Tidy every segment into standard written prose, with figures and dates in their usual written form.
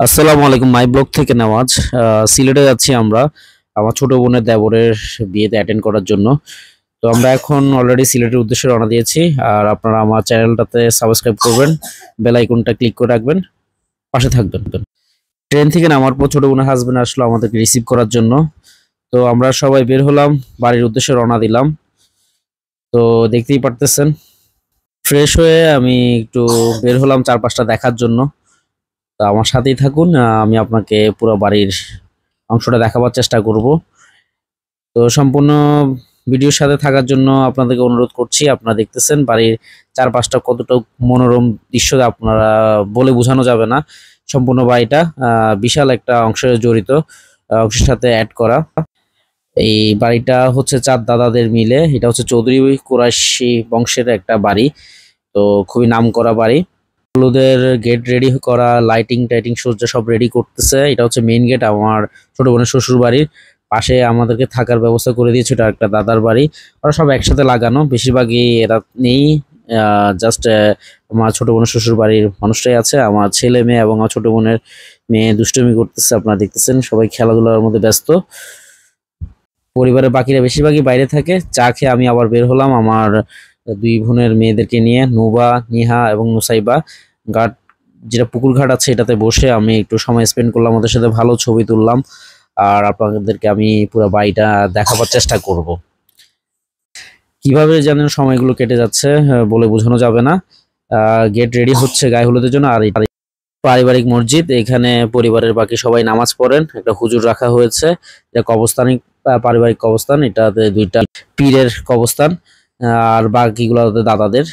আসসালামু আলাইকুম, my blog থেকে নেওয়াজ। সিলেটে যাচ্ছি আমরা আমার ছোট বোনের দেবরের বিয়েতে অ্যাটেন্ড করার জন্য। তো আমরা এখন অলরেডি সিলেটের উদ্দেশ্যে রওনা দিয়েছি। আর আপনারা আমার চ্যানেলটাতে সাবস্ক্রাইব করবেন, বেল আইকনটা ক্লিক করে রাখবেন, পাশে থাকবেন। ট্রেন থেকে নামার পর ছোট বোনের হাজবেন্ড আসলো আমাদেরকে রিসিভ করার জন্য। তো আমরা সবাই বের হলাম, বাড়ির উদ্দেশ্যে রওনা দিলাম। তো দেখতেই পারতেছেন, ফ্রেশ হয়ে আমি একটু বের হলাম চারপাশটা দেখার জন্য। তো আমার সাথেই থাকুন, আমি আপনাকে পুরো বাড়ির অংশটা দেখাবার চেষ্টা করব। তো সম্পূর্ণ ভিডিওর সাথে থাকার জন্য আপনাদেরকে অনুরোধ করছি। আপনারা দেখতেছেন বাড়ির চারপাশটা কতটা মনোরম দৃশ্য, আপনারা বলে বোঝানো যাবে না। সম্পূর্ণ বাড়িটা বিশাল একটা অংশে জড়িত, অংশের সাথে অ্যাড করা। এই বাড়িটা হচ্ছে চার দাদাদের মিলে, এটা হচ্ছে চৌধুরী কুরাইশি বংশের একটা বাড়ি। তো খুবই নামকরা বাড়ি। হলুদের গেট রেডি করা, লাইটিং টাইটিং সজ্জা সব রেডি করতেছে। এটা হচ্ছে মেইন গেট আমার ছোট বোনের শ্বশুর বাড়ির পাশে। আমাদেরকে থাকার ব্যবস্থা করে দিয়েছে, এটা একটা দাদার বাড়ি। ওরা সব একসাথে লাগানো, বেশিরভাগই এরা নেই। জাস্ট আমার ছোট বোনের শ্বশুর বাড়ির মানুষটাই আছে। আমার ছেলে মেয়ে এবং আমার ছোট বোনের মেয়ে দুষ্টুমি করতেছে, আপনারা দেখতেছেন। সবাই খেলাধুলার মধ্যে ব্যস্ত। পরিবারের বাকিরা বেশিরভাগই বাইরে থাকে। চা খেয়ে আমি আবার বের হলাম আমার দুই বোনের মেয়েদেরকে নিয়ে, নুবা, নিহা এবং নুসাইবা। ঘাট, যেটা পুকুর ঘাট আছে, এটাতে বসে আমি একটু সময় স্পেন্ড করলাম, ওদের সাথে ভালো ছবি তুললাম। আর আপনাদেরকে আমি পুরো বাড়িটা দেখাবার চেষ্টা করব। কিভাবে যেন সময়গুলো কেটে যাচ্ছে বলে বোঝানো যাবে না। গেট রেডি হচ্ছে গায়ে হলুদের জন্য। আর পারিবারিক মসজিদ, এখানে পরিবারের বাকি সবাই নামাজ পড়েন। একটা হুজুর রাখা হয়েছে, এটা কবরস্থানিক পারিবারিক কবরস্থান। এটাতে দুইটা পীরের কবরস্থান, আর বাকিগুলো হচ্ছে দাদাদের।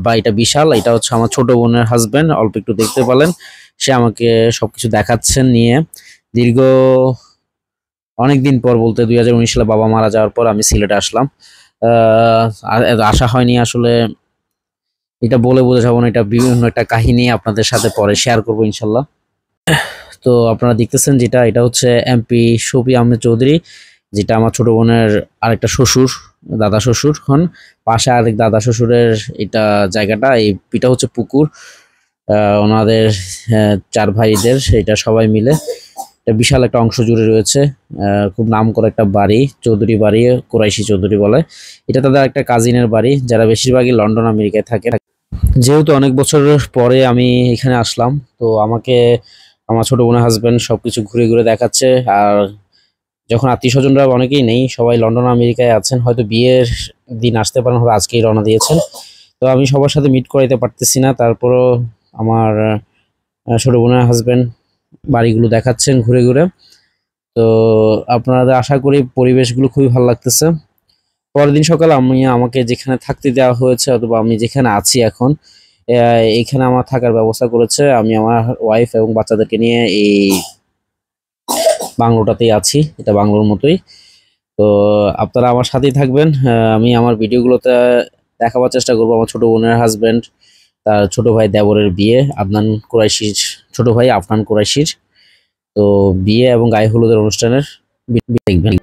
বাড়িটা বিশাল। এটা হচ্ছে আমার ছোট বোনের হাজবেন্ড, অল্প একটু দেখতে পেলেন। সে আমাকে সবকিছু দেখাচ্ছেন নিয়ে। দীর্ঘ অনেকদিন পর, বলতে 2019 সালে বাবা মারা যাওয়ার পর আমি সিলেটে আসলাম। আসা হয়নি আসলে, এটা বলে বোঝাবো না। এটা বিভিন্ন একটা কাহিনী আপনাদের সাথে পরে শেয়ার করবো ইনশাল্লাহ। তো আপনারা দেখতেছেন যেটা, এটা হচ্ছে এমপি শফি আহমেদ চৌধুরী, যেটা আমার ছোট বোনের আরেকটা শ্বশুর, দাদা শ্বশুর হন। পাশে আরেক দাদা শ্বশুরের এটা জায়গাটা, এই পিটা হচ্ছে পুকুর ওনাদের চার ভাইদের, এটা সবাই মিলে এটা বিশাল একটা অংশ জুড়ে রয়েছে। খুব নামকরা একটা বাড়ি, চৌধুরী বাড়ি, কুরাইশি চৌধুরী বলে। এটা তাদের একটা কাজিনের বাড়ি, যারা বেশিরভাগই লন্ডন আমেরিকায় থাকে। যেহেতু অনেক বছর পরে আমি এখানে আসলাম, তো আমাকে আমার ছোট বোনের হাজবেন্ড সবকিছু ঘুরে ঘুরে দেখাচ্ছে। আর যখন আত্মীয় স্বজনরা অনেকেই নেই, সবাই লন্ডন আমেরিকায় আছেন, হয়তো বিয়ের দিন আসতে পারেন, হয়তো আজকেই রওনা দিয়েছেন। তো আমি সবার সাথে মিট করাইতে পারতেছি না, তারপরও আমার ছোট বোনের হাজবেন্ড বাড়িগুলো দেখাচ্ছেন ঘুরে ঘুরে। তো আপনাদের আশা করি পরিবেশগুলো খুবই ভালো লাগতেছে। পরের দিন সকালে আমাকে যেখানে থাকতে দেওয়া হয়েছে, অথবা আমি যেখানে আছি এখন, এইখানে আমার থাকার ব্যবস্থা করেছে। আমি আমার ওয়াইফ এবং বাচ্চাদেরকে নিয়ে এই বাংলোটাতেই আছি, এটা বাংলোর মতোই। তো আপনারা আমার সাথেই থাকবেন। আমি আমার ভিডিওগুলোতে দেখাবার চেষ্টা করবো আমার ছোট বোনের হাজবেন্ড, তার ছোট ভাই দেবরের বিয়ে, আদনান কুরাইশির ছোট ভাই আফনান কুরাইশির। তো বিয়ে এবং গায়ে হলুদের অনুষ্ঠানের দেখবেন।